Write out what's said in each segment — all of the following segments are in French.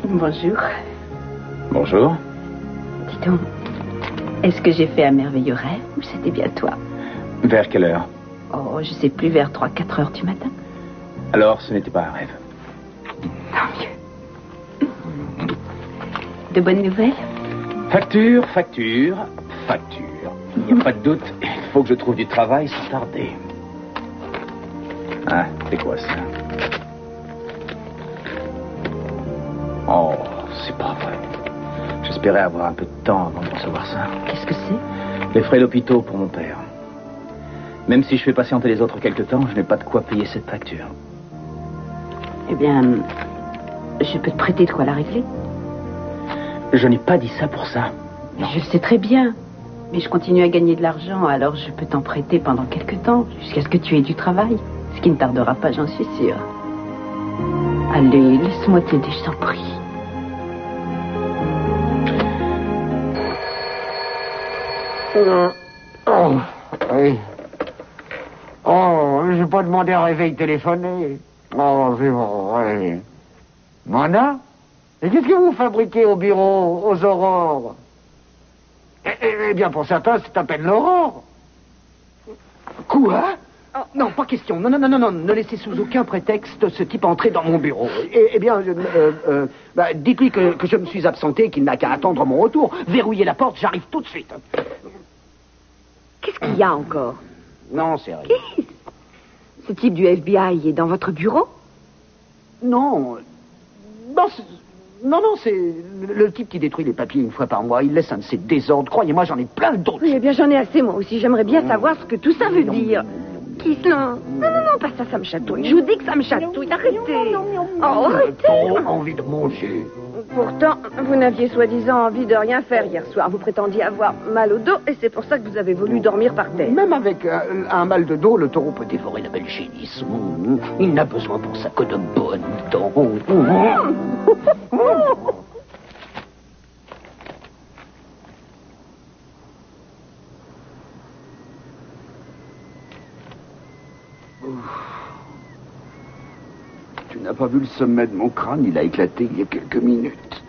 Bonjour. Bonjour. Dis donc, est-ce que j'ai fait un merveilleux rêve ou c'était bien toi? Vers quelle heure? Oh, je sais plus, vers 3-4 heures du matin. Alors, ce n'était pas un rêve. Tant mieux. De bonnes nouvelles? Facture. Il n'y a pas de doute, il faut que je trouve du travail sans tarder. Ah, c'est quoi ça? Oh, c'est pas vrai. J'espérais avoir un peu de temps avant de recevoir ça. Qu'est-ce que c'est? Les frais d'hôpitaux pour mon père. Même si je fais patienter les autres quelque temps, je n'ai pas de quoi payer cette facture. Eh bien, je peux te prêter de quoi la régler. Je n'ai pas dit ça pour ça. Non. Je le sais très bien. Mais je continue à gagner de l'argent, alors je peux t'en prêter pendant quelque temps, jusqu'à ce que tu aies du travail. Ce qui ne tardera pas, j'en suis sûre. Allez, laisse-moi t'aider, je t'en prie. Oh, oui. Oh, je n'ai pas demandé un réveil téléphoné. Oh, c'est vrai. Mona? Et qu'est-ce que vous fabriquez au bureau, aux aurores? Eh bien, pour certains, c'est à peine l'aurore. Quoi? Oh, non, pas question. Non. Ne laissez sous aucun prétexte ce type entrer dans mon bureau. Eh bien, dites-lui que je me suis absenté, qu'il n'a qu'à attendre mon retour. Verrouillez la porte, j'arrive tout de suite. Qu'est-ce qu'il y a encore? Non, c'est rien. Ce type du FBI est dans votre bureau? Non. Non, c'est le type qui détruit les papiers une fois par mois. Il laisse un de ces désordres. Croyez-moi, j'en ai plein d'autres. Oui, eh bien, j'en ai assez, moi aussi. J'aimerais bien savoir ce que tout ça veut dire. Ghislain. Non, pas ça, ça me chatouille. Je vous dis que ça me chatouille. Arrêtez. Oh, arrêtez. Trop envie de manger. Pourtant, vous n'aviez soi-disant envie de rien faire hier soir. Vous prétendiez avoir mal au dos et c'est pour ça que vous avez voulu dormir par terre. Même avec un mal de dos, le taureau peut dévorer la belle génisse. Il n'a besoin pour ça que de bonnes dents. Tu n'as pas vu le sommet de mon crâne? Il a éclaté il y a quelques minutes.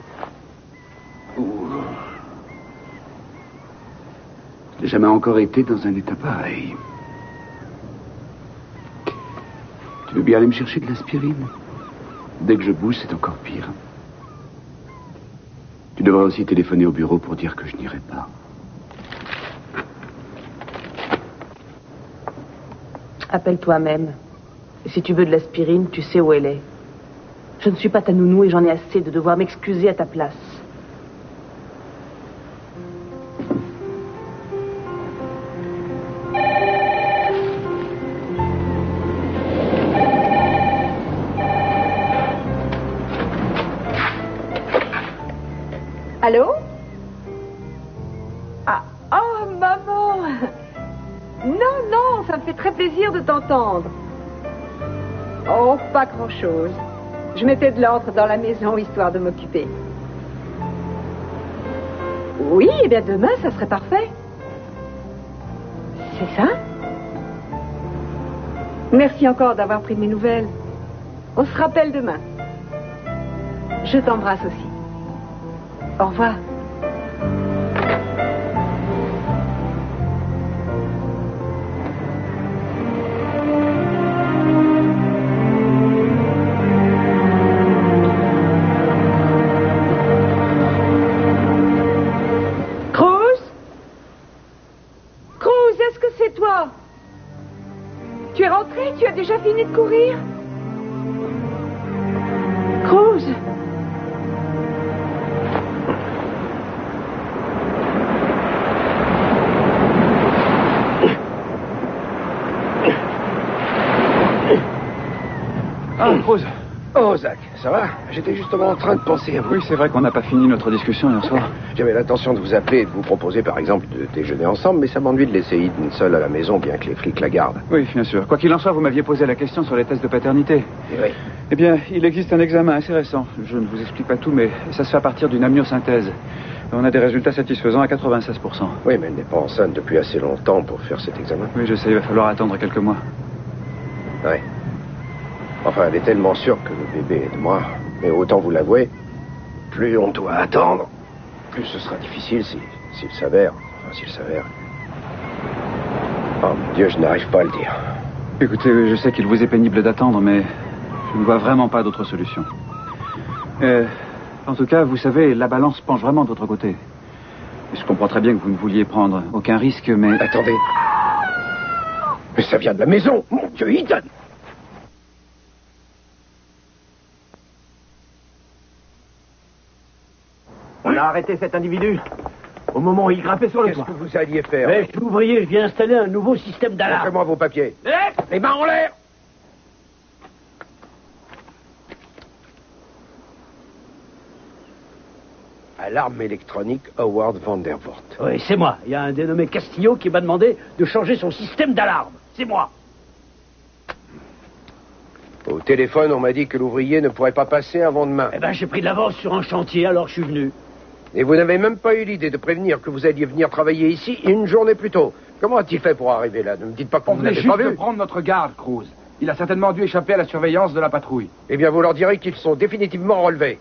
Je n'ai jamais encore été dans un état pareil. Tu veux bien aller me chercher de l'aspirine? Dès que je bouge, c'est encore pire. Tu devrais aussi téléphoner au bureau pour dire que je n'irai pas. Appelle toi-même. Et si tu veux de l'aspirine, tu sais où elle est. Je ne suis pas ta nounou et j'en ai assez de devoir m'excuser à ta place. Allô? Ah, oh, maman! Non, ça me fait très plaisir de t'entendre. Oh, pas grand-chose. Je mettais de l'ordre dans la maison, histoire de m'occuper. Oui, eh bien demain, ça serait parfait. C'est ça? Merci encore d'avoir pris mes nouvelles. On se rappelle demain. Je t'embrasse aussi. Au revoir. Tu es rentré? Tu as déjà fini de courir? Cruz? Ah, Cruz. Oh, Zach, ça va? J'étais justement en train de penser à vous. Oui, c'est vrai qu'on n'a pas fini notre discussion hier soir. J'avais l'intention de vous appeler et de vous proposer, par exemple, de déjeuner ensemble, mais ça m'ennuie de laisser Eden seule à la maison, bien que les flics la gardent. Oui, bien sûr. Quoi qu'il en soit, vous m'aviez posé la question sur les tests de paternité. Oui. Eh bien, il existe un examen assez récent. Je ne vous explique pas tout, mais ça se fait à partir d'une amniosynthèse. On a des résultats satisfaisants à 96%. Oui, mais elle n'est pas enceinte depuis assez longtemps pour faire cet examen. Oui, je sais, il va falloir attendre quelques mois. Oui. Enfin, elle est tellement sûre que le bébé est de moi. Mais autant vous l'avouer, plus on doit attendre, plus ce sera difficile s'il s'avère. Enfin, s'il s'avère. Oh mon Dieu, je n'arrive pas à le dire. Écoutez, je sais qu'il vous est pénible d'attendre, mais je ne vois vraiment pas d'autre solution. En tout cas, vous savez, la balance penche vraiment de votre côté. Et je comprends très bien que vous ne vouliez prendre aucun risque, mais... Attendez. Mais ça vient de la maison. Mon Dieu, Ethan. On a arrêté cet individu au moment où il grimpait sur le toit. Qu'est-ce que vous alliez faire? Mais je suis ouvrier, je viens installer un nouveau système d'alarme. Montrez-moi vos papiers. Les mains en l'air. Alarme électronique Howard Vandervoort. Oui, c'est moi. Il y a un dénommé Castillo qui m'a demandé de changer son système d'alarme. C'est moi. Au téléphone, on m'a dit que l'ouvrier ne pourrait pas passer avant demain. Eh ben, j'ai pris de l'avance sur un chantier, alors je suis venu. Et vous n'avez même pas eu l'idée de prévenir que vous alliez venir travailler ici une journée plus tôt. Comment a-t-il fait pour arriver là? Ne me dites pas que vous venait n'avez juste pas de vu. prendre notre garde, Cruz. Il a certainement dû échapper à la surveillance de la patrouille. Eh bien, vous leur direz qu'ils sont définitivement relevés.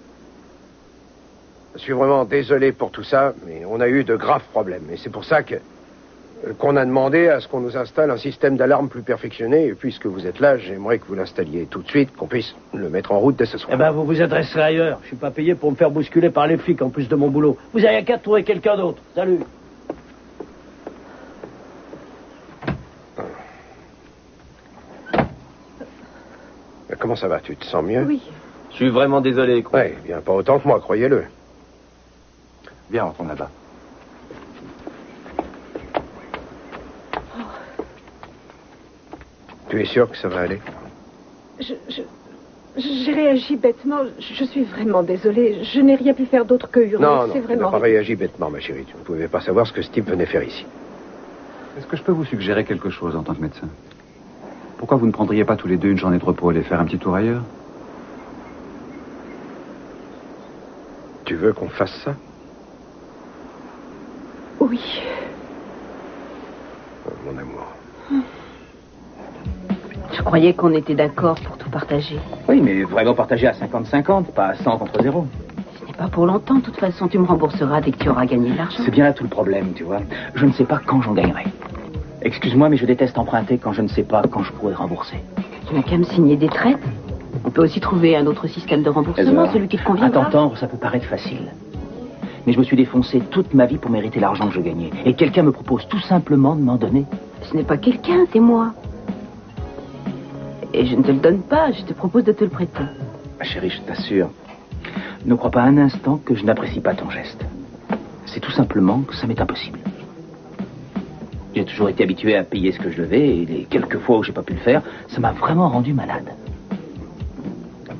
Je suis vraiment désolé pour tout ça, mais on a eu de graves problèmes. Et c'est pour ça qu'on a demandé à ce qu'on nous installe un système d'alarme plus perfectionné. Et puisque vous êtes là, j'aimerais que vous l'installiez tout de suite, qu'on puisse le mettre en route dès ce soir. Eh ben, vous vous adresserez ailleurs. Je suis pas payé pour me faire bousculer par les flics en plus de mon boulot. Vous avez qu'à trouver quelqu'un d'autre. Salut. Comment ça va? Tu te sens mieux? Oui. Je suis vraiment désolé, Cruz. Ouais, bien pas autant que moi, croyez-le. Viens, on retourne là-bas. Tu es sûr que ça va aller? J'ai réagi bêtement. Je suis vraiment désolée. Je n'ai rien pu faire d'autre que hurler. Non, C'est tu vraiment... n'as pas réagi bêtement, ma chérie. Tu ne pouvais pas savoir ce que Steve venait faire ici. Est-ce que je peux vous suggérer quelque chose en tant que médecin? Pourquoi vous ne prendriez pas tous les deux une journée de repos et aller faire un petit tour ailleurs? Tu veux qu'on fasse ça? Oui. Oh, mon amour. Je croyais qu'on était d'accord pour tout partager. Oui, mais vraiment partagé à 50-50, pas à 100 contre 0. Ce n'est pas pour longtemps, de toute façon. Tu me rembourseras dès que tu auras gagné de l'argent. C'est bien là tout le problème, tu vois. Je ne sais pas quand j'en gagnerai. Excuse-moi, mais je déteste emprunter quand je ne sais pas quand je pourrai rembourser. Tu n'as qu'à me signer des traites. On peut aussi trouver un autre système de remboursement, celui qui te convient. À t'entendre, ça peut paraître facile. Mais je me suis défoncé toute ma vie pour mériter l'argent que je gagnais. Et quelqu'un me propose tout simplement de m'en donner. Ce n'est pas quelqu'un, c'est moi. Et je ne te le donne pas, je te propose de te le prêter. Ma chérie, je t'assure, ne crois pas un instant que je n'apprécie pas ton geste. C'est tout simplement que ça m'est impossible. J'ai toujours été habitué à payer ce que je devais, et les quelques fois où j'ai pas pu le faire, ça m'a vraiment rendu malade.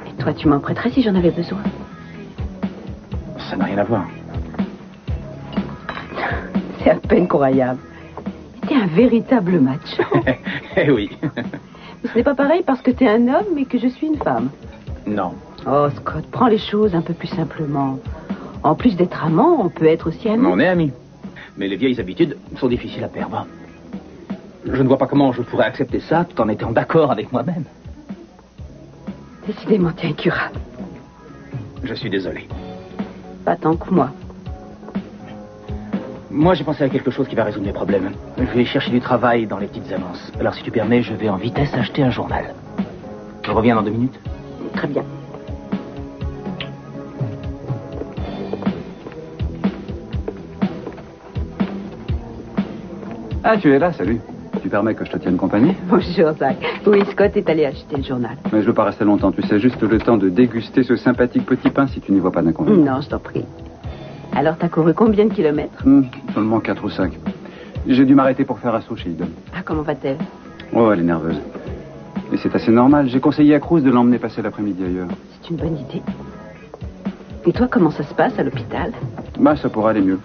Et toi, tu m'en prêterais si j'en avais besoin? Ça n'a rien à voir. C'est à peine croyable. C'était un véritable match. Eh oui. Mais ce n'est pas pareil parce que t'es un homme et que je suis une femme. Non. Oh, Scott, prends les choses un peu plus simplement. En plus d'être amant, on peut être aussi amis. On est amis. Mais les vieilles habitudes sont difficiles à perdre. Je ne vois pas comment je pourrais accepter ça tout en étant d'accord avec moi-même. Décidément, t'es incurable. Je suis désolé. Pas tant que moi. Moi, j'ai pensé à quelque chose qui va résoudre mes problèmes. Je vais chercher du travail dans les petites annonces. Alors, si tu permets, je vais en vitesse acheter un journal. Je reviens dans 2 minutes. Très bien. Ah, tu es là, salut. Tu permets que je te tienne compagnie? Bonjour, Zach. Oui, Scott est allé acheter le journal. Mais je veux pas rester longtemps, tu sais, juste le temps de déguster ce sympathique petit pain si tu n'y vois pas d'inconvénient. Non, je t'en prie. Alors, t'as couru combien de kilomètres? Seulement 4 ou 5. J'ai dû m'arrêter pour faire un saut chez Eden. Ah, comment va-t-elle? Oh, elle est nerveuse. Et c'est assez normal. J'ai conseillé à Cruz de l'emmener passer l'après-midi ailleurs. C'est une bonne idée. Et toi, comment ça se passe à l'hôpital? Bah, ça pourra aller mieux.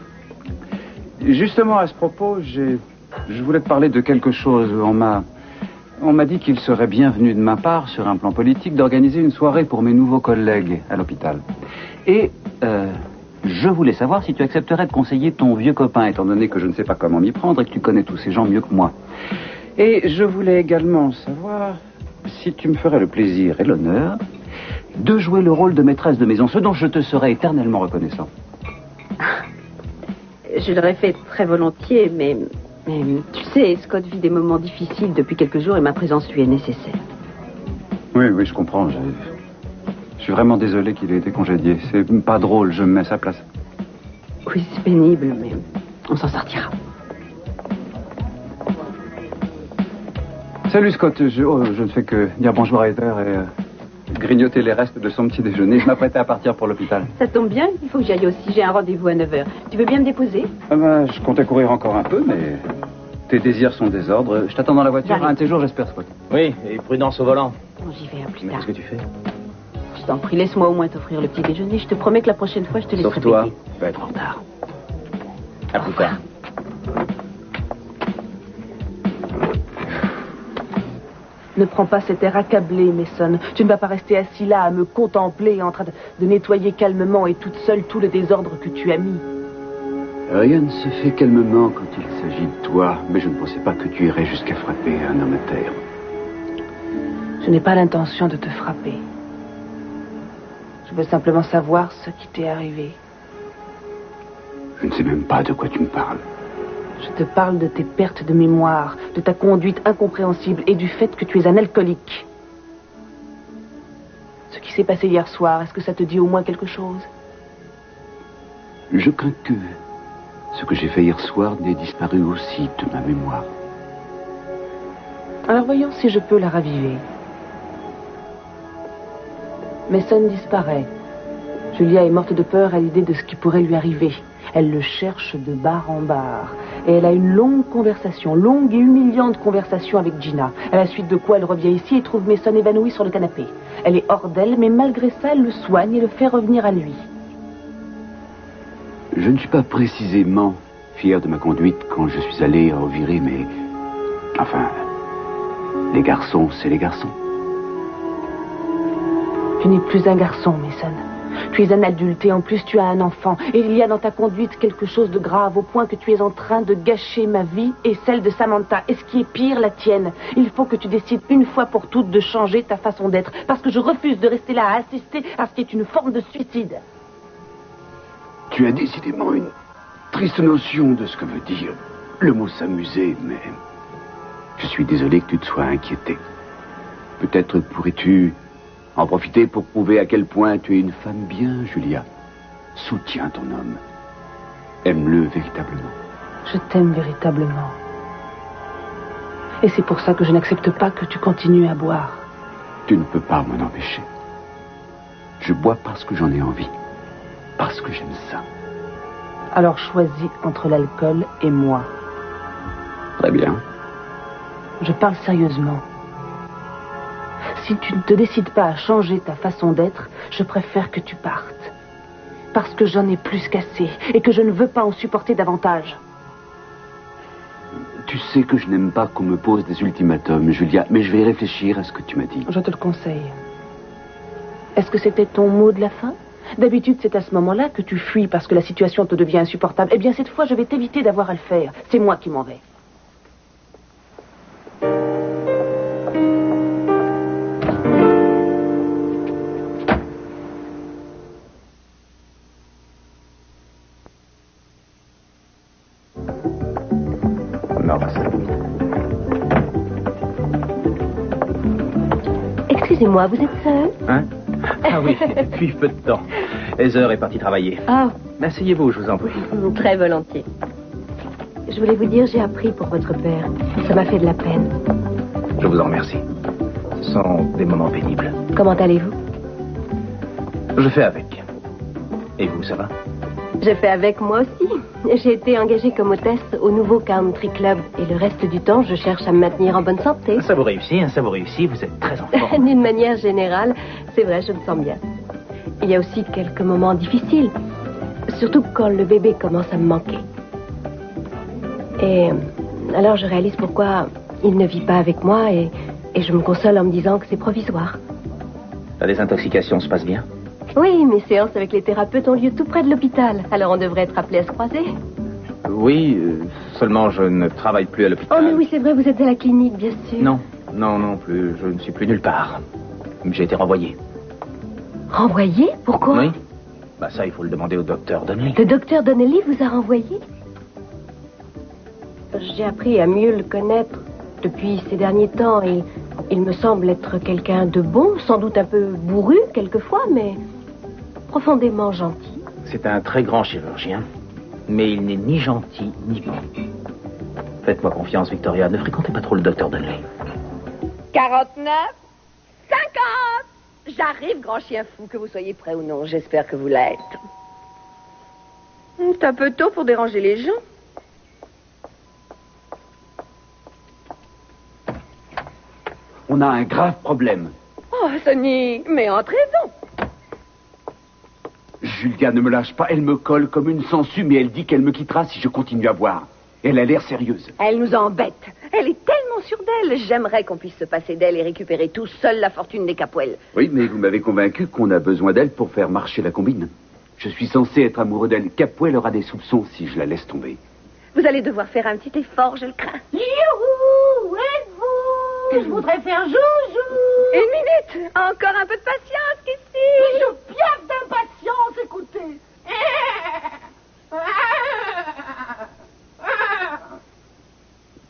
Justement, à ce propos, je voulais te parler de quelque chose. On m'a dit qu'il serait bienvenu de ma part, sur un plan politique, d'organiser une soirée pour mes nouveaux collègues à l'hôpital. Et, je voulais savoir si tu accepterais de conseiller ton vieux copain, étant donné que je ne sais pas comment m'y prendre et que tu connais tous ces gens mieux que moi. Et je voulais également savoir si tu me ferais le plaisir et l'honneur de jouer le rôle de maîtresse de maison, ce dont je te serais éternellement reconnaissant. Je l'aurais fait très volontiers, mais tu sais, Scott vit des moments difficiles depuis quelques jours et ma présence lui est nécessaire. Oui, je comprends. Je suis vraiment désolé qu'il ait été congédié. C'est pas drôle, je me mets à sa place. Oui, c'est pénible, mais on s'en sortira. Salut Scott, je ne fais que dire bonjour à Heather et grignoter les restes de son petit déjeuner. Je m'apprêtais à partir pour l'hôpital. Ça tombe bien, il faut que j'y aille aussi. J'ai un rendez-vous à 9h. Tu veux bien me déposer? Je comptais courir encore un peu, mais tes désirs sont désordres. Je t'attends dans la voiture. Un de tes jours, j'espère, Scott. Oui, et prudence au volant. Bon, j'y vais, à plus Mais tard. qu'est-ce que tu fais? Je t'en prie, laisse-moi au moins t'offrir le petit déjeuner. Je te promets que la prochaine fois, je te laisserai Sauf toi, payer. tu vas être en retard. À plus tard. Ne prends pas cet air accablé, Mason. Tu ne vas pas rester assis là à me contempler en train de nettoyer calmement et toute seule tout le désordre que tu as mis. Rien ne se fait calmement quand il s'agit de toi, mais je ne pensais pas que tu irais jusqu'à frapper un homme à terre. Je n'ai pas l'intention de te frapper. Je veux simplement savoir ce qui t'est arrivé. Je ne sais même pas de quoi tu me parles. Je te parle de tes pertes de mémoire, de ta conduite incompréhensible et du fait que tu es un alcoolique. Ce qui s'est passé hier soir, est-ce que ça te dit au moins quelque chose? Je crains que ce que j'ai fait hier soir n'ait disparu aussi de ma mémoire. Alors voyons si je peux la raviver. Mason disparaît. Julia est morte de peur à l'idée de ce qui pourrait lui arriver. Elle le cherche de bar en bar. Et elle a une longue et humiliante conversation avec Gina. À la suite de quoi elle revient ici et trouve Mason évanoui sur le canapé. Elle est hors d'elle, mais malgré ça, elle le soigne et le fait revenir à lui. Je ne suis pas précisément fier de ma conduite quand je suis allé en virer, mais... Enfin, les garçons, c'est les garçons. Tu n'es plus un garçon, Mason. Tu es un adulte et en plus tu as un enfant. Et il y a dans ta conduite quelque chose de grave au point que tu es en train de gâcher ma vie et celle de Samantha. Et ce qui est pire, la tienne. Il faut que tu décides une fois pour toutes de changer ta façon d'être. Parce que je refuse de rester là à assister à ce qui est une forme de suicide. Tu as décidément une triste notion de ce que veut dire le mot s'amuser, mais je suis désolé que tu te sois inquiété. Peut-être pourrais-tu en profiter pour prouver à quel point tu es une femme bien, Julia. Soutiens ton homme. Aime-le véritablement. Je t'aime véritablement. Et c'est pour ça que je n'accepte pas que tu continues à boire. Tu ne peux pas m'en empêcher. Je bois parce que j'en ai envie. Parce que j'aime ça. Alors choisis entre l'alcool et moi. Très bien. Je parle sérieusement. Si tu ne te décides pas à changer ta façon d'être, je préfère que tu partes. Parce que j'en ai plus qu'assez et que je ne veux pas en supporter davantage. Tu sais que je n'aime pas qu'on me pose des ultimatums, Julia, mais je vais réfléchir à ce que tu m'as dit. Je te le conseille. Est-ce que c'était ton mot de la fin? D'habitude, c'est à ce moment-là que tu fuis parce que la situation te devient insupportable. Eh bien, cette fois, je vais t'éviter d'avoir à le faire. C'est moi qui m'en vais. Excusez-moi, vous êtes seul? Hein? Ah oui, depuis peu de temps. Heather est partie travailler. Ah. Asseyez-vous, je vous en prie. Très volontiers. Je voulais vous dire, j'ai appris pour votre père. Ça m'a fait de la peine. Je vous en remercie. Ce sont des moments pénibles. Comment allez-vous? Je fais avec. Et vous, ça va? Je fais avec moi aussi. J'ai été engagée comme hôtesse au nouveau country club et le reste du temps, je cherche à me maintenir en bonne santé. Ça vous réussit, vous êtes très en forme. D'une manière générale, c'est vrai, je me sens bien. Il y a aussi quelques moments difficiles, surtout quand le bébé commence à me manquer. Et alors je réalise pourquoi il ne vit pas avec moi et je me console en me disant que c'est provisoire. La désintoxication se passe bien? Oui, mes séances avec les thérapeutes ont lieu tout près de l'hôpital. Alors on devrait être appelés à se croiser. Oui, seulement je ne travaille plus à l'hôpital. Oh mais oui, c'est vrai, vous êtes à la clinique, bien sûr. Non, Non, non plus. Je ne suis plus nulle part. J'ai été renvoyé. Renvoyé? Pourquoi? Oui. Bah ça, il faut le demander au docteur Donnelly. Le docteur Donnelly vous a renvoyé? J'ai appris à mieux le connaître depuis ces derniers temps et il me semble être quelqu'un de bon, sans doute un peu bourru quelquefois, mais profondément gentil. C'est un très grand chirurgien, mais il n'est ni gentil ni bon. Faites-moi confiance, Victoria. Ne fréquentez pas trop le docteur Donnelly. 49, 50. J'arrive, grand chien fou, que vous soyez prêt ou non. J'espère que vous l'êtes. C'est un peu tôt pour déranger les gens. On a un grave problème. Oh, Sonic, mais entrez donc. Julia ne me lâche pas, elle me colle comme une sangsue, mais elle dit qu'elle me quittera si je continue à boire. Elle a l'air sérieuse. Elle nous embête. Elle est tellement sûre d'elle. J'aimerais qu'on puisse se passer d'elle et récupérer tout seul la fortune des Capwell. Oui, mais vous m'avez convaincu qu'on a besoin d'elle pour faire marcher la combine. Je suis censé être amoureux d'elle. Capwell aura des soupçons si je la laisse tomber. Vous allez devoir faire un petit effort, je le crains. Youhou! Où êtes-vous? Je voudrais faire joujou! Une minute! Encore un peu de patience, Kissy! Mais je piaffe d'impatience, écoutez!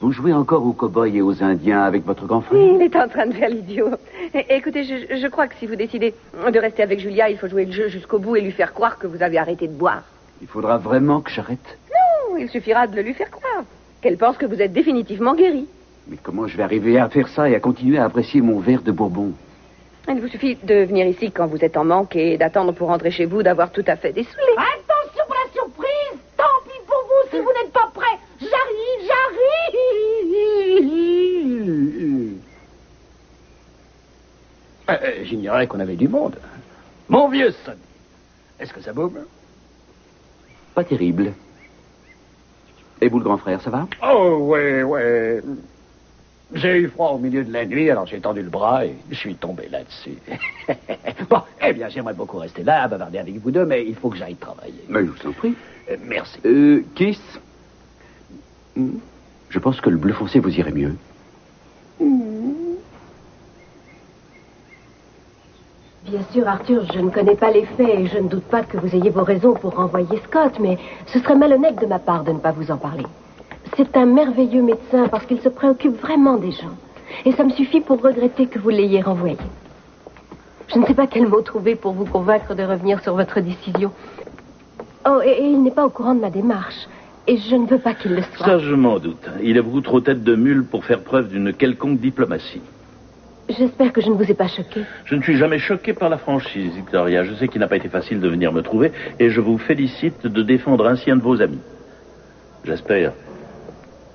Vous jouez encore aux cow-boys et aux Indiens avec votre grand frère? Il est en train de faire l'idiot. Écoutez, je crois que si vous décidez de rester avec Julia, il faut jouer le jeu jusqu'au bout et lui faire croire que vous avez arrêté de boire. Il faudra vraiment que j'arrête? Non, il suffira de le lui faire croire. Qu'elle pense que vous êtes définitivement guéri. Mais comment je vais arriver à faire ça et à continuer à apprécier mon verre de Bourbon? Il vous suffit de venir ici quand vous êtes en manque et d'attendre pour rentrer chez vous d'avoir tout à fait dessoulé. Attention pour la surprise! Tant pis pour vous si vous n'êtes pas prêts! J'arrive! J'ignorais qu'on avait du monde. Mon vieux Sonny, est-ce que ça boum? Pas terrible. Et vous, le grand frère, ça va? Oh, ouais. J'ai eu froid au milieu de la nuit, alors j'ai tendu le bras et je suis tombé là-dessus. Bon, eh bien, j'aimerais beaucoup rester là, bavarder avec vous deux, mais il faut que j'aille travailler. Mais je vous en prie. Merci. Kiss? Je pense que le bleu foncé vous irait mieux. Bien sûr, Arthur, je ne connais pas les faits et je ne doute pas que vous ayez vos raisons pour renvoyer Scott, mais ce serait malhonnête de ma part de ne pas vous en parler. C'est un merveilleux médecin parce qu'il se préoccupe vraiment des gens. Et ça me suffit pour regretter que vous l'ayez renvoyé. Je ne sais pas quel mot trouver pour vous convaincre de revenir sur votre décision. Oh, et il n'est pas au courant de ma démarche. Et je ne veux pas qu'il le soit. Ça, je m'en doute. Il est beaucoup trop tête de mule pour faire preuve d'une quelconque diplomatie. J'espère que je ne vous ai pas choqué. Je ne suis jamais choqué par la franchise, Victoria. Je sais qu'il n'a pas été facile de venir me trouver et je vous félicite de défendre ainsi un de vos amis. J'espère,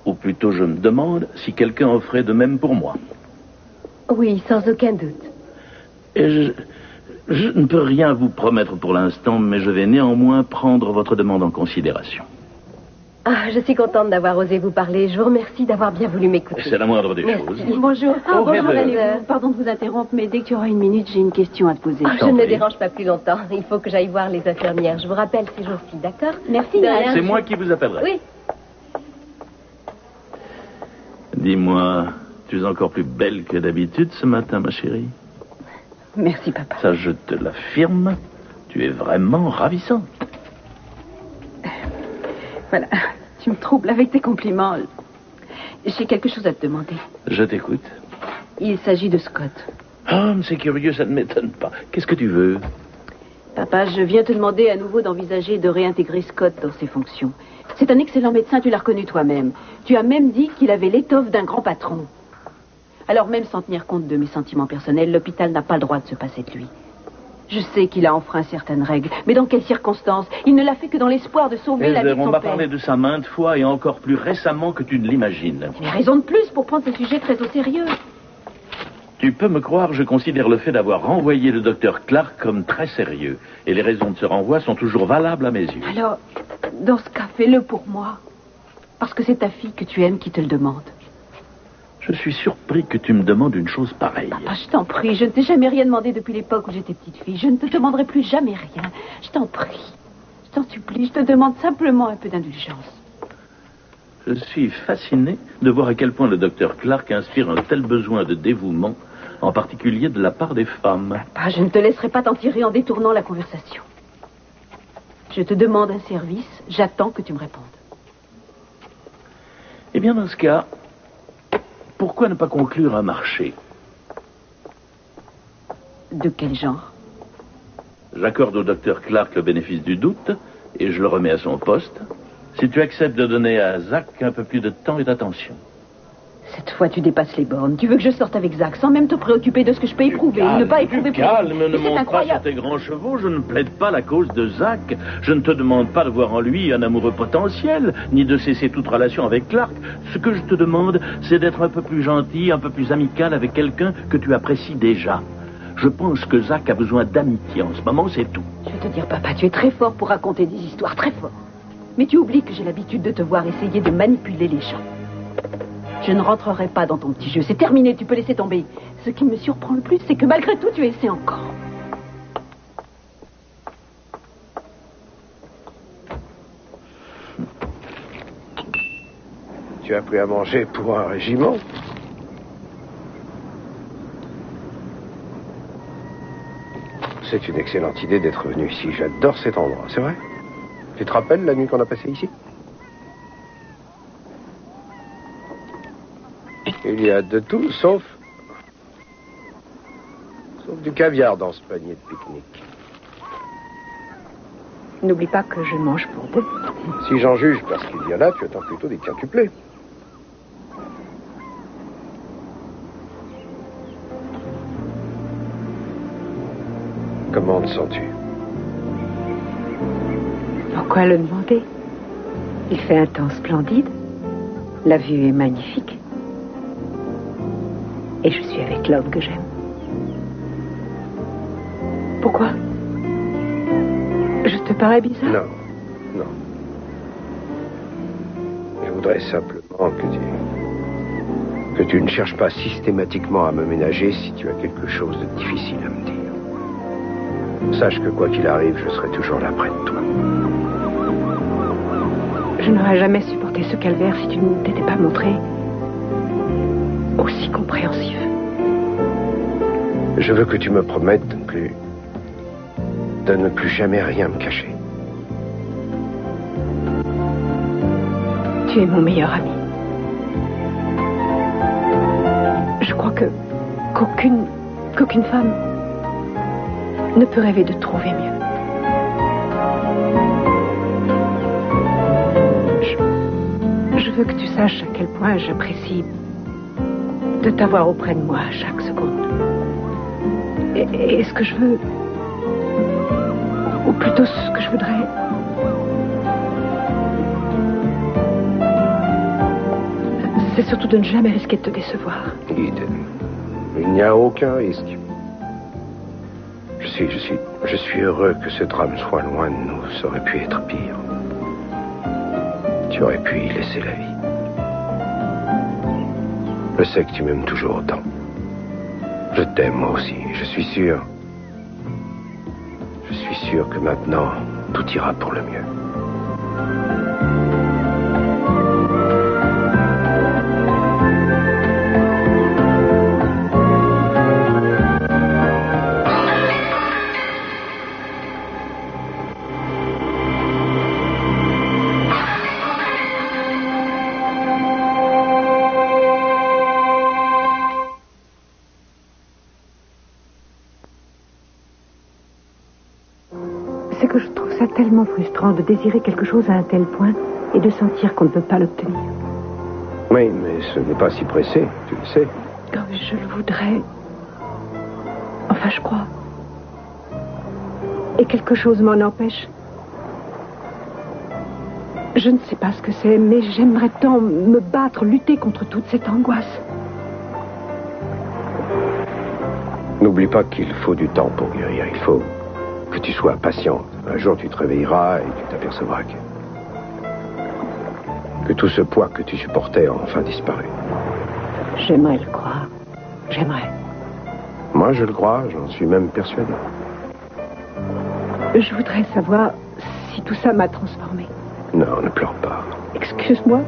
ou plutôt je me demande, si quelqu'un en ferait de même pour moi. Oui, sans aucun doute. Et je ne peux rien vous promettre pour l'instant, mais je vais néanmoins prendre votre demande en considération. Ah, je suis contente d'avoir osé vous parler. Je vous remercie d'avoir bien voulu m'écouter. C'est la moindre des choses. Bonjour. Bonjour, allez-vous. Pardon de vous interrompre, mais dès que tu auras une minute, j'ai une question à te poser. Je ne dérange pas plus longtemps. Il faut que j'aille voir les infirmières. Je vous rappelle ces jours-ci, d'accord? Merci. C'est moi qui vous appellerai. Oui. Dis-moi, tu es encore plus belle que d'habitude ce matin, ma chérie. Merci, papa. Ça, je te l'affirme. Tu es vraiment ravissante. Voilà, tu me troubles avec tes compliments. J'ai quelque chose à te demander. Je t'écoute. Il s'agit de Scott. Ah, mais c'est curieux, ça ne m'étonne pas. Qu'est-ce que tu veux? Papa, je viens te demander à nouveau d'envisager de réintégrer Scott dans ses fonctions. C'est un excellent médecin, tu l'as reconnu toi-même. Tu as même dit qu'il avait l'étoffe d'un grand patron. Alors même sans tenir compte de mes sentiments personnels, l'hôpital n'a pas le droit de se passer de lui. Je sais qu'il a enfreint certaines règles, mais dans quelles circonstances? Il ne l'a fait que dans l'espoir de sauver la vie de son père. On m'a parlé de ça maintes fois et encore plus récemment que tu ne l'imagines. Il y a raison de plus pour prendre ce sujet très au sérieux. Tu peux me croire, je considère le fait d'avoir renvoyé le docteur Clark comme très sérieux. Et les raisons de ce renvoi sont toujours valables à mes yeux. Alors, dans ce cas, fais-le pour moi. Parce que c'est ta fille que tu aimes qui te le demande. Je suis surpris que tu me demandes une chose pareille. Papa, je t'en prie, je ne t'ai jamais rien demandé depuis l'époque où j'étais petite fille. Je ne te demanderai plus jamais rien. Je t'en prie, je t'en supplie, je te demande simplement un peu d'indulgence. Je suis fasciné de voir à quel point le docteur Clark inspire un tel besoin de dévouement, en particulier de la part des femmes. Papa, je ne te laisserai pas t'en tirer en détournant la conversation. Je te demande un service, j'attends que tu me répondes. Eh bien, dans ce cas, pourquoi ne pas conclure un marché? De quel genre? J'accorde au docteur Clark le bénéfice du doute et je le remets à son poste. Si tu acceptes de donner à Zach un peu plus de temps et d'attention. Cette fois, tu dépasses les bornes. Tu veux que je sorte avec Zach sans même te préoccuper de ce que je peux éprouver et ne pas éprouver pour lui. Calme, ne monte pas sur tes grands chevaux. Je ne plaide pas la cause de Zach. Je ne te demande pas de voir en lui un amoureux potentiel, ni de cesser toute relation avec Clark. Ce que je te demande, c'est d'être un peu plus gentil, un peu plus amical avec quelqu'un que tu apprécies déjà. Je pense que Zach a besoin d'amitié en ce moment, c'est tout. Je vais te dire, papa, tu es très fort pour raconter des histoires, très fort. Mais tu oublies que j'ai l'habitude de te voir essayer de manipuler les gens. Je ne rentrerai pas dans ton petit jeu. C'est terminé, tu peux laisser tomber. Ce qui me surprend le plus, c'est que malgré tout, tu essaies encore. Tu as pris à manger pour un régiment? C'est une excellente idée d'être venu ici. J'adore cet endroit, c'est vrai? Tu te rappelles la nuit qu'on a passée ici? Il y a de tout, sauf du caviar dans ce panier de pique-nique. N'oublie pas que je mange pour deux. Si j'en juge parce qu'il y en a, tu attends plutôt des quintuplés. Comment te sens-tu? Pourquoi le demander? Il fait un temps splendide. La vue est magnifique. Et je suis avec l'homme que j'aime. Pourquoi? Je te parais bizarre? Non, non. Je voudrais simplement que tu ne cherches pas systématiquement à me ménager si tu as quelque chose de difficile à me dire. Sache que quoi qu'il arrive, je serai toujours là près de toi. Je n'aurais jamais supporté ce calvaire si tu ne t'étais pas montré aussi compréhensif. Je veux que tu me promettes de ne plus jamais rien me cacher. Tu es mon meilleur ami. Je crois qu'aucune femme ne peut rêver de trouver mieux. Je veux que tu saches à quel point j'apprécie de t'avoir auprès de moi à chaque seconde. Et ce que je veux, ou plutôt ce que je voudrais, c'est surtout de ne jamais risquer de te décevoir. Eden, il n'y a aucun risque. Je suis heureux que ce drame soit loin de nous. Ça aurait pu être pire. Tu aurais pu y laisser la vie. Je sais que tu m'aimes toujours autant. Je t'aime moi aussi. Je suis sûr que maintenant, tout ira pour le mieux. C'est que je trouve ça tellement frustrant de désirer quelque chose à un tel point et de sentir qu'on ne peut pas l'obtenir. Oui, mais ce n'est pas si pressé, tu le sais. Comme je le voudrais. Enfin, je crois. Et quelque chose m'en empêche. Je ne sais pas ce que c'est, mais j'aimerais tant me battre, lutter contre toute cette angoisse. N'oublie pas qu'il faut du temps pour guérir. Il faut que tu sois patiente. Un jour, tu te réveilleras et tu t'apercevras que tout ce poids que tu supportais a enfin disparu. J'aimerais le croire. J'aimerais. Moi, je le crois. J'en suis même persuadé. Je voudrais savoir si tout ça m'a transformée. Non, ne pleure pas. Excuse-moi.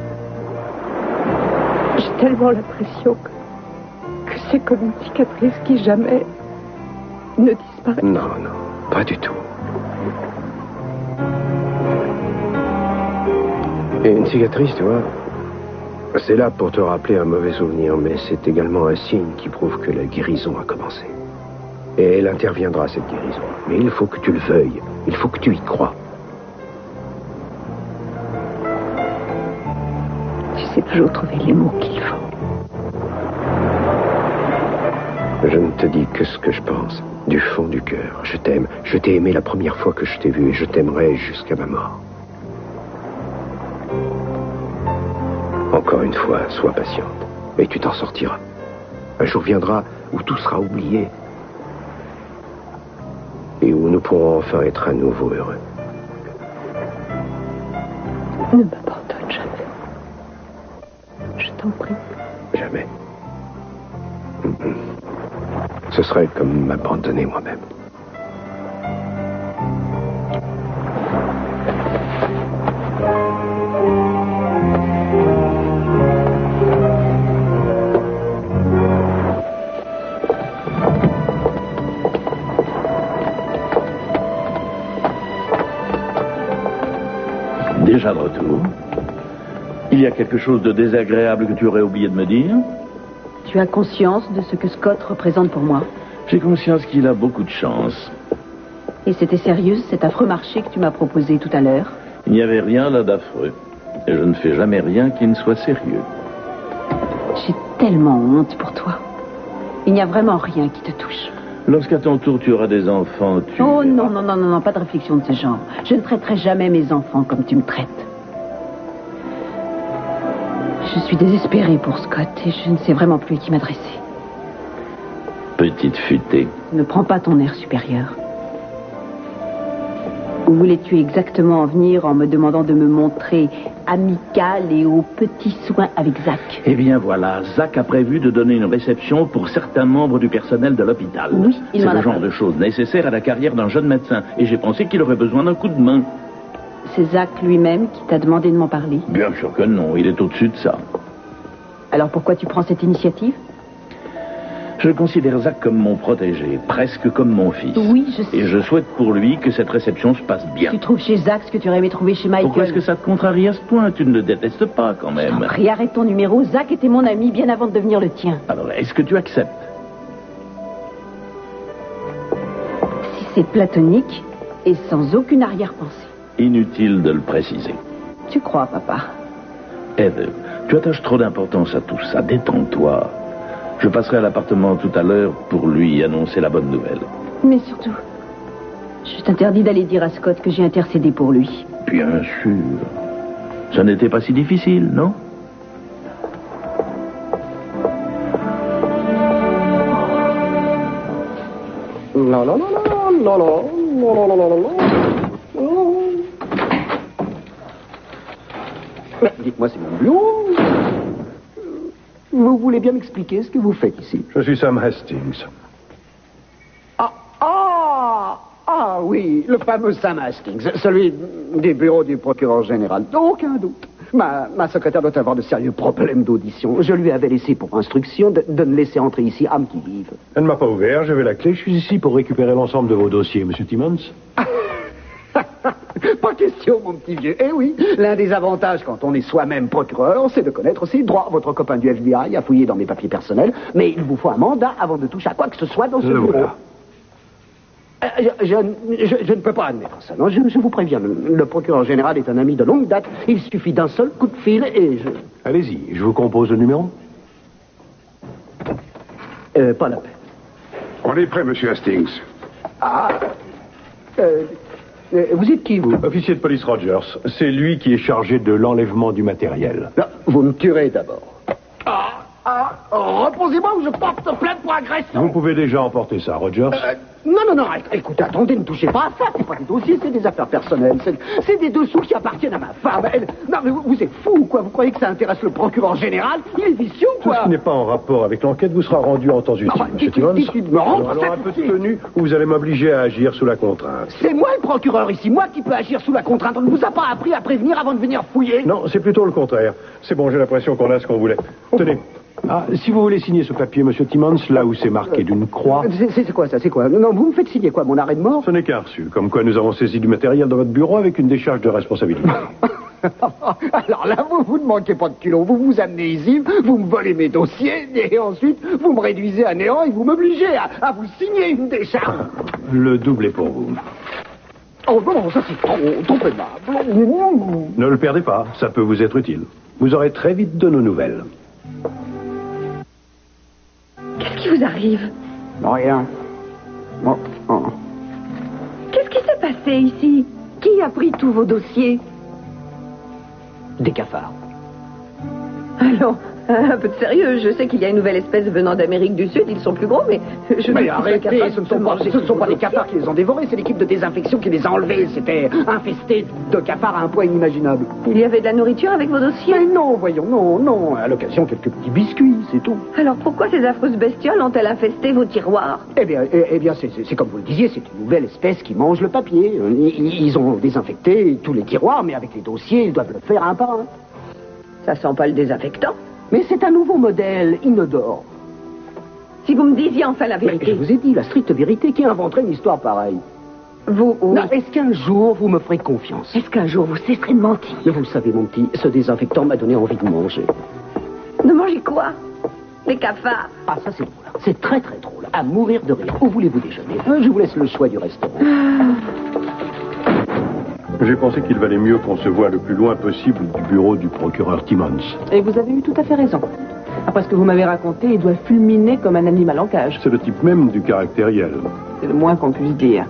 J'ai tellement l'impression que c'est comme une cicatrice qui jamais ne disparaît. Non, non, pas du tout. Et une cicatrice, tu vois, c'est là pour te rappeler un mauvais souvenir, mais c'est également un signe qui prouve que la guérison a commencé. Et elle interviendra, cette guérison. Mais il faut que tu le veuilles. Il faut que tu y crois. Tu sais toujours trouver les mots qu'il faut. Je ne te dis que ce que je pense, du fond du cœur. Je t'aime. Je t'ai aimé la première fois que je t'ai vu et je t'aimerai jusqu'à ma mort. Encore une fois, sois patiente. Et tu t'en sortiras. Un jour viendra où tout sera oublié. Et où nous pourrons enfin être à nouveau heureux. Ne m'abandonne jamais. Je t'en prie. Jamais. Ce serait comme m'abandonner moi-même. Déjà de retour. Il y a quelque chose de désagréable que tu aurais oublié de me dire? Tu as conscience de ce que Scott représente pour moi? J'ai conscience qu'il a beaucoup de chance. Et c'était sérieux, cet affreux marché que tu m'as proposé tout à l'heure? Il n'y avait rien là d'affreux. Et je ne fais jamais rien qui ne soit sérieux. J'ai tellement honte pour toi. Il n'y a vraiment rien qui te touche. Lorsqu'à ton tour tu auras des enfants, tu... Oh non, non, non, non, non, pas de réflexion de ce genre. Je ne traiterai jamais mes enfants comme tu me traites. Je suis désespérée pour Scott et je ne sais vraiment plus à qui m'adresser. Petite futée. Ne prends pas ton air supérieur. Où voulais-tu exactement en venir en me demandant de me montrer amicale et aux petits soins avec Zach? Eh bien voilà, Zach a prévu de donner une réception pour certains membres du personnel de l'hôpital. Oui, il m'en a C'est le genre parlé. de choses nécessaires à la carrière d'un jeune médecin. Et j'ai pensé qu'il aurait besoin d'un coup de main. C'est Zach lui-même qui t'a demandé de m'en parler. Bien sûr que non, il est au-dessus de ça. Alors pourquoi tu prends cette initiative? Je considère Zach comme mon protégé, presque comme mon fils. Oui, je sais. Et je souhaite pour lui que cette réception se passe bien. Tu trouves chez Zach ce que tu aurais aimé trouver chez Michael? Pourquoi est-ce que ça te contrarie à ce point? Tu ne le détestes pas quand même. Prie, arrête ton numéro. Zach était mon ami bien avant de devenir le tien. Alors, est-ce que tu acceptes? Si c'est platonique et sans aucune arrière-pensée. Inutile de le préciser. Tu crois, papa? Eve, tu attaches trop d'importance à tout ça. Détends-toi. Je passerai à l'appartement tout à l'heure pour lui annoncer la bonne nouvelle. Mais surtout, je t'interdis d'aller dire à Scott que j'ai intercédé pour lui. Bien sûr. Ça n'était pas si difficile, non? Non, non, non, non, non, non, non, non, non, non. Dites-moi, c'est mon bureau. Vous voulez bien m'expliquer ce que vous faites ici? Je suis Sam Hastings. Ah, oui, le fameux Sam Hastings, celui des bureaux du procureur général. Aucun doute. Ma secrétaire doit avoir de sérieux problèmes d'audition. Je lui avais laissé pour instruction de ne laisser entrer ici âme qui vive. Elle ne m'a pas ouvert, j'avais la clé. Je suis ici pour récupérer l'ensemble de vos dossiers, Monsieur Timmons. Pas question, mon petit vieux. Eh oui, l'un des avantages quand on est soi-même procureur, c'est de connaître ses droits. Votre copain du FBI a fouillé dans mes papiers personnels, mais il vous faut un mandat avant de toucher à quoi que ce soit dans ce bureau. Voilà. Je ne peux pas admettre ça, non, je vous préviens. Le procureur général est un ami de longue date. Il suffit d'un seul coup de fil et je... Allez-y, je vous compose le numéro. Pas la peine. On est prêt, Monsieur Hastings. Vous êtes qui, vous? Officier de police Rogers. C'est lui qui est chargé de l'enlèvement du matériel. Non, vous me tuerez d'abord. reposez-moi ou je porte plainte pour agression. Vous pouvez déjà emporter ça, Rogers. Non, écoutez, attendez, ne touchez pas à ça, c'est pas des dossiers, c'est des affaires personnelles, c'est des dessous qui appartiennent à ma femme. Non, mais vous êtes fou ou quoi? Vous croyez que ça intéresse le procureur général? Il est vicieux ou Tout quoi? ce qui n'est pas en rapport avec l'enquête vous sera rendu en temps utile, monsieur Timmons. Alors un peu de tenue, ou vous allez m'obliger à agir sous la contrainte. C'est moi le procureur ici, moi qui peux agir sous la contrainte. On ne vous a pas appris à prévenir avant de venir fouiller? Non, c'est plutôt le contraire. C'est bon, j'ai l'impression qu'on a ce qu'on voulait. Tenez. Ah, si vous voulez signer ce papier, monsieur Timmons, là où c'est marqué d'une croix... C'est quoi ça? C'est quoi? Non, vous me faites signer quoi? Mon arrêt de mort? Ce n'est qu'un reçu. Comme quoi nous avons saisi du matériel dans votre bureau avec une décharge de responsabilité. Alors là, vous ne manquez pas de culot. Vous vous amenez ici, vous me volez mes dossiers, et ensuite, vous me réduisez à néant et vous m'obligez à vous signer une décharge. Le double est pour vous. Oh non, ça c'est trop aimable. Ne le perdez pas, ça peut vous être utile. Vous aurez très vite de nos nouvelles. Qu'est-ce qui vous arrive? Rien. Qu'est-ce qui s'est passé ici? Qui a pris tous vos dossiers? Des cafards. Allons, un peu de sérieux. Je sais qu'il y a une nouvelle espèce venant d'Amérique du Sud. Ils sont plus gros, mais je ne suis pas arrêtez, capable ce ne de sont pas manger des cafards qui les ont dévorés, c'est l'équipe de désinfection qui les a enlevés. C'était infesté de cafards à un point inimaginable. Il y avait de la nourriture avec vos dossiers? Mais non, voyons, non. À l'occasion, quelques petits biscuits, c'est tout. Alors pourquoi ces affreuses bestioles ont-elles infesté vos tiroirs? Eh bien, c'est comme vous le disiez, c'est une nouvelle espèce qui mange le papier. Ils ont désinfecté tous les tiroirs, mais avec les dossiers, ils doivent le faire un par un. Ça sent pas le désinfectant. Mais c'est un nouveau modèle, inodore. Si vous me disiez enfin la vérité. Mais je vous ai dit, la stricte vérité, qui inventerait une histoire pareille? Vous, non, est-ce qu'un jour vous me ferez confiance? Est-ce qu'un jour vous cesserez de mentir? Vous le savez, mon petit, ce désinfectant m'a donné envie de manger. De manger quoi? Des cafards? Ah, ça c'est drôle. C'est très très drôle. À mourir de rire. Où voulez-vous déjeuner? Je vous laisse le choix du restaurant. J'ai pensé qu'il valait mieux qu'on se voie le plus loin possible du bureau du procureur Timmons. Et vous avez eu tout à fait raison. Après ce que vous m'avez raconté, il doit fulminer comme un animal en cage. C'est le type même du caractériel. C'est le moins qu'on puisse dire.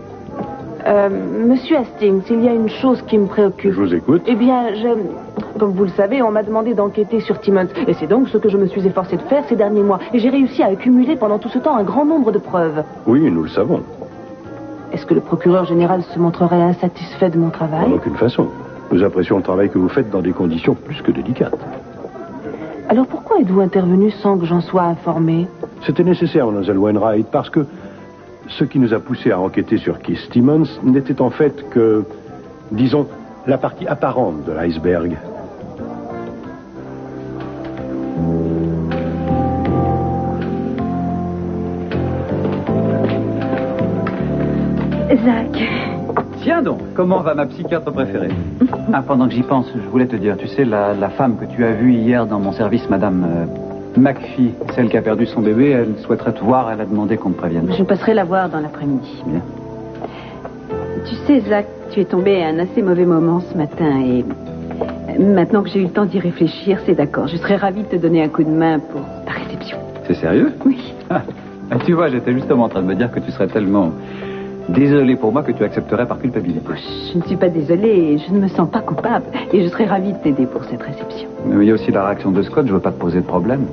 Monsieur Hastings, il y a une chose qui me préoccupe. Je vous écoute. Eh bien, comme vous le savez, on m'a demandé d'enquêter sur Timmons. Et c'est donc ce que je me suis efforcé de faire ces derniers mois. Et j'ai réussi à accumuler pendant tout ce temps un grand nombre de preuves. Oui, nous le savons. Est-ce que le procureur général se montrerait insatisfait de mon travail? En aucune façon. Nous apprécions le travail que vous faites dans des conditions plus que délicates. Alors pourquoi êtes-vous intervenu sans que j'en sois informé? C'était nécessaire, Mademoiselle Wainwright, parce que ce qui nous a poussé à enquêter sur Keith Timmons n'était en fait que, disons, la partie apparente de l'iceberg. Zach. Tiens donc, comment va ma psychiatre préférée? Pendant que j'y pense, je voulais te dire, tu sais, la femme que tu as vue hier dans mon service, Madame McPhee, celle qui a perdu son bébé, elle souhaiterait te voir, elle a demandé qu'on te prévienne. Je passerai la voir dans l'après-midi. Bien. Tu sais, Zach, tu es tombé à un assez mauvais moment ce matin et maintenant que j'ai eu le temps d'y réfléchir, c'est d'accord. Je serais ravie de te donner un coup de main pour ta réception. C'est sérieux? Oui. Tu vois, j'étais justement en train de me dire que tu serais tellement désolé pour moi que tu accepterais par culpabilité. Je ne suis pas désolée et je ne me sens pas coupable. Et je serais ravie de t'aider pour cette réception. Mais il y a aussi la réaction de Scott, je veux pas te poser de problème.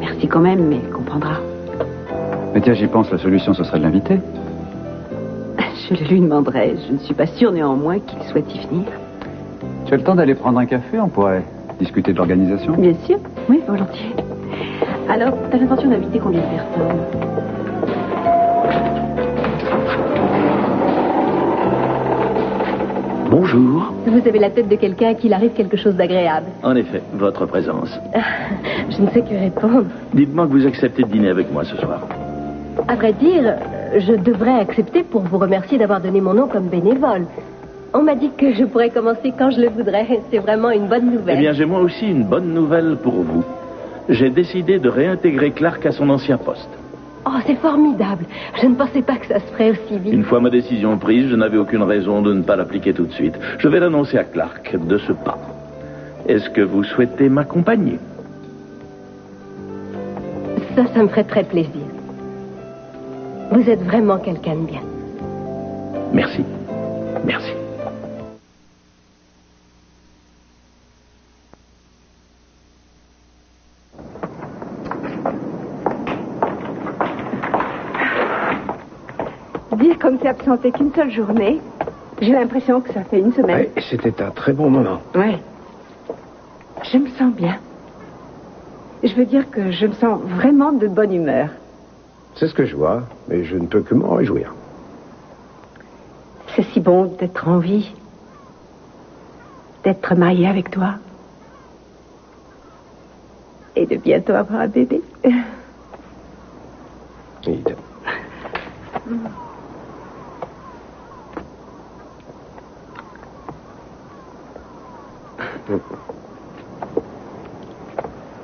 Merci quand même, mais comprendras. Mais tiens, j'y pense, la solution, ce serait de l'inviter. Je le lui demanderai. Je ne suis pas sûre néanmoins qu'il souhaite y venir. Tu as le temps d'aller prendre un café? On pourrait discuter de l'organisation? Bien sûr, oui, volontiers. Alors, tu as l'intention d'inviter combien de personnes? Bonjour. Vous avez la tête de quelqu'un à qui il arrive quelque chose d'agréable. En effet, votre présence. Je ne sais que répondre. Dites-moi que vous acceptez de dîner avec moi ce soir. À vrai dire, je devrais accepter pour vous remercier d'avoir donné mon nom comme bénévole. On m'a dit que je pourrais commencer quand je le voudrais. C'est vraiment une bonne nouvelle. Eh bien, j'ai moi aussi une bonne nouvelle pour vous. J'ai décidé de réintégrer Clark à son ancien poste. Oh, c'est formidable. Je ne pensais pas que ça se ferait aussi vite. Une fois ma décision prise, je n'avais aucune raison de ne pas l'appliquer tout de suite. Je vais l'annoncer à Clark de ce pas. Est-ce que vous souhaitez m'accompagner? Ça me ferait très plaisir. Vous êtes vraiment quelqu'un de bien. Merci. Merci. dire, comme c'est absenté qu'une seule journée, j'ai l'impression que ça fait une semaine. Ouais, c'était un très bon moment. Ouais. Je me sens bien. Je veux dire que je me sens vraiment de bonne humeur. C'est ce que je vois, mais je ne peux que m'en réjouir. C'est si bon d'être en vie. D'être mariée avec toi. Et de bientôt avoir un bébé. Ida.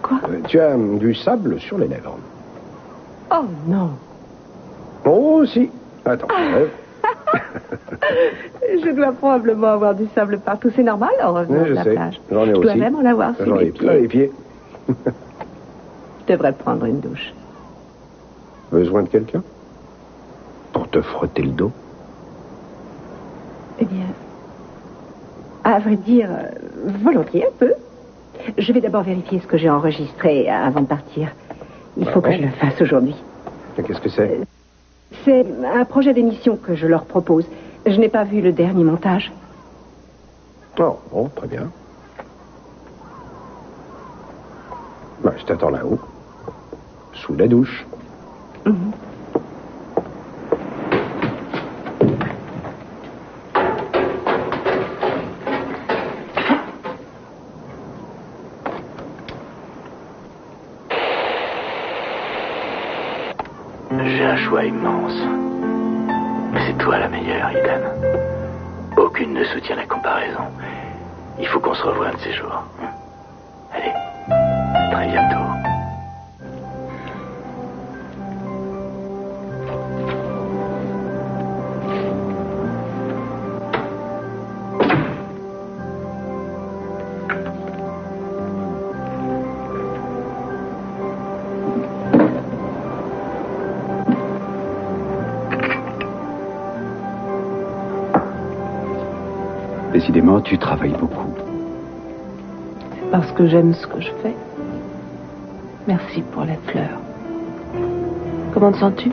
Quoi? Tu as du sable sur les lèvres. Oh non. Oh si. Attends. Je dois probablement avoir du sable partout. C'est normal en revenant de la plage. J'en ai je aussi. dois même en avoir sur les pieds. Les pieds. Je devrais prendre une douche. Besoin de quelqu'un? Pour te frotter le dos? Eh bien, à vrai dire, volontiers un peu. Je vais d'abord vérifier ce que j'ai enregistré avant de partir. Il faut que je le fasse aujourd'hui. Qu'est-ce que c'est? C'est un projet d'émission que je leur propose. Je n'ai pas vu le dernier montage. Oh, bon, très bien. Bah, je t'attends là-haut. Sous la douche. J'ai un choix immense. Mais c'est toi la meilleure, Eden. Aucune ne soutient la comparaison. Il faut qu'on se revoie un de ces jours. Allez, à très bientôt. Décidément, tu travailles beaucoup. C'est parce que j'aime ce que je fais. Merci pour les fleurs. Comment te sens-tu?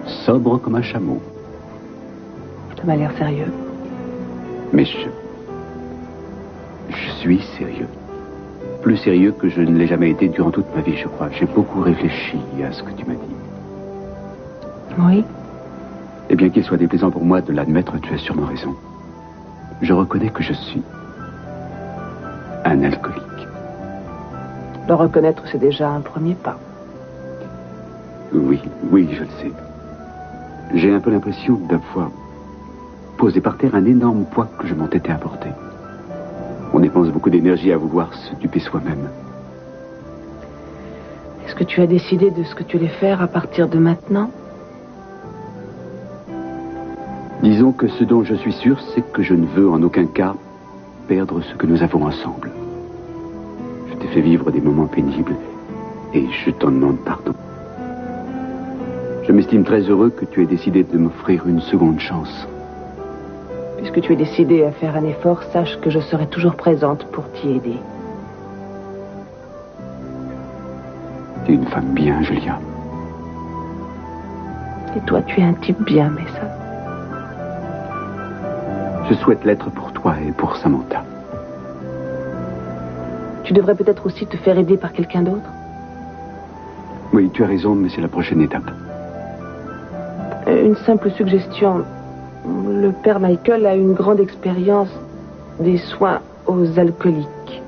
Sobre comme un chameau. Tu m'as l'air sérieux. Mais je suis sérieux. Plus sérieux que je ne l'ai jamais été durant toute ma vie, je crois. J'ai beaucoup réfléchi à ce que tu m'as dit. Oui. Et bien qu'il soit déplaisant pour moi de l'admettre, tu as sûrement raison. Je reconnais que je suis un alcoolique. Le reconnaître, c'est déjà un premier pas. Oui, je le sais. J'ai un peu l'impression d'avoir posé par terre un énorme poids que je m'entêtais à porter. On dépense beaucoup d'énergie à vouloir se duper soi-même. Est-ce que tu as décidé de ce que tu allais faire à partir de maintenant? Disons que ce dont je suis sûr, c'est que je ne veux en aucun cas perdre ce que nous avons ensemble. Je t'ai fait vivre des moments pénibles et je t'en demande pardon. Je m'estime très heureux que tu aies décidé de m'offrir une seconde chance. Puisque tu es décidé à faire un effort, sache que je serai toujours présente pour t'y aider. Tu es une femme bien, Julia. Et toi, tu es un type bien, Mason. Je souhaite l'être pour toi et pour Samantha. Tu devrais peut-être aussi te faire aider par quelqu'un d'autre. Oui, tu as raison, mais c'est la prochaine étape. Une simple suggestion. Le père Michael a une grande expérience des soins aux alcooliques.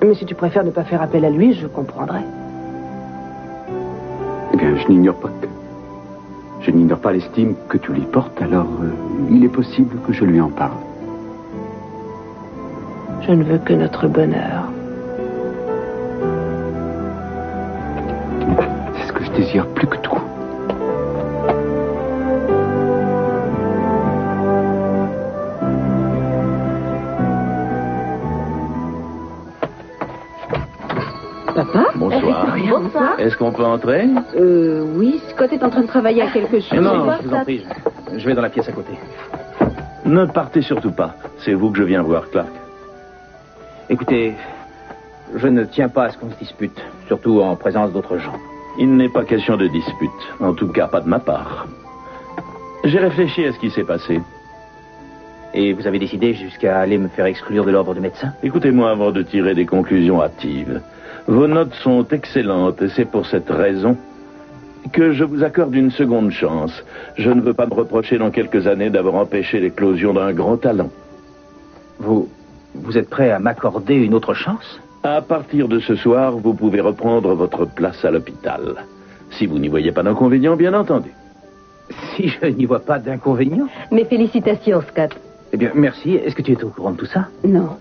Mais si tu préfères ne pas faire appel à lui, je comprendrai. Eh bien, je n'ignore pas que... Je n'ignore pas l'estime que tu lui portes, alors il est possible que je lui en parle. Je ne veux que notre bonheur. C'est ce que je désire plus que tout. Papa? Bonsoir. Bonsoir. Est-ce qu'on peut entrer? Oui, Scott est en train de travailler à quelque chose. Non, je vous en prie. Je vais dans la pièce à côté. Ne partez surtout pas. C'est vous que je viens voir, Clark. Écoutez, je ne tiens pas à ce qu'on se dispute, surtout en présence d'autres gens. Il n'est pas question de dispute. En tout cas, pas de ma part. J'ai réfléchi à ce qui s'est passé. Et vous avez décidé jusqu'à aller me faire exclure de l'ordre des médecins? Écoutez-moi avant de tirer des conclusions hâtives. Vos notes sont excellentes et c'est pour cette raison que je vous accorde une seconde chance. Je ne veux pas me reprocher dans quelques années d'avoir empêché l'éclosion d'un grand talent. Vous êtes prêt à m'accorder une autre chance? À partir de ce soir, vous pouvez reprendre votre place à l'hôpital. Si vous n'y voyez pas d'inconvénient, bien entendu. Si je n'y vois pas d'inconvénient? Mes félicitations, Scott. Eh bien, merci. Est-ce que tu es au courant de tout ça? Non.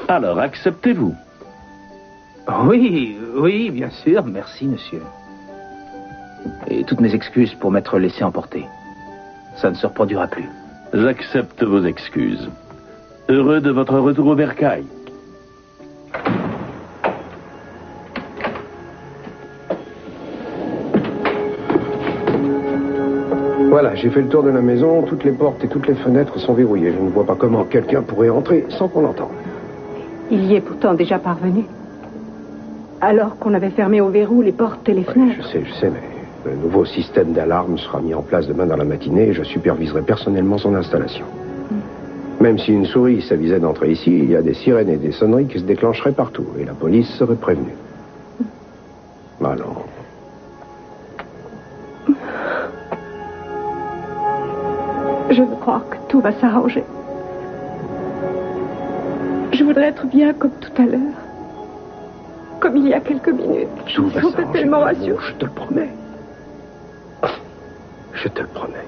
Alors, acceptez-vous? Oui, bien sûr. Merci, monsieur. Et toutes mes excuses pour m'être laissé emporter. Ça ne se reproduira plus. J'accepte vos excuses. Heureux de votre retour au bercail. Voilà, j'ai fait le tour de la maison, toutes les portes et toutes les fenêtres sont verrouillées. Je ne vois pas comment quelqu'un pourrait entrer sans qu'on l'entende. Il y est pourtant déjà parvenu. Alors qu'on avait fermé au verrou les portes et les fenêtres. Je sais, mais le nouveau système d'alarme sera mis en place demain dans la matinée et je superviserai personnellement son installation. Même si une souris s'avisait d'entrer ici, il y a des sirènes et des sonneries qui se déclencheraient partout et la police serait prévenue. Alors... Je veux croire que tout va s'arranger. Je voudrais être bien comme tout à l'heure. Comme il y a quelques minutes. Tout va s'arranger, tellement rassurée. je te le promets. Je te le promets.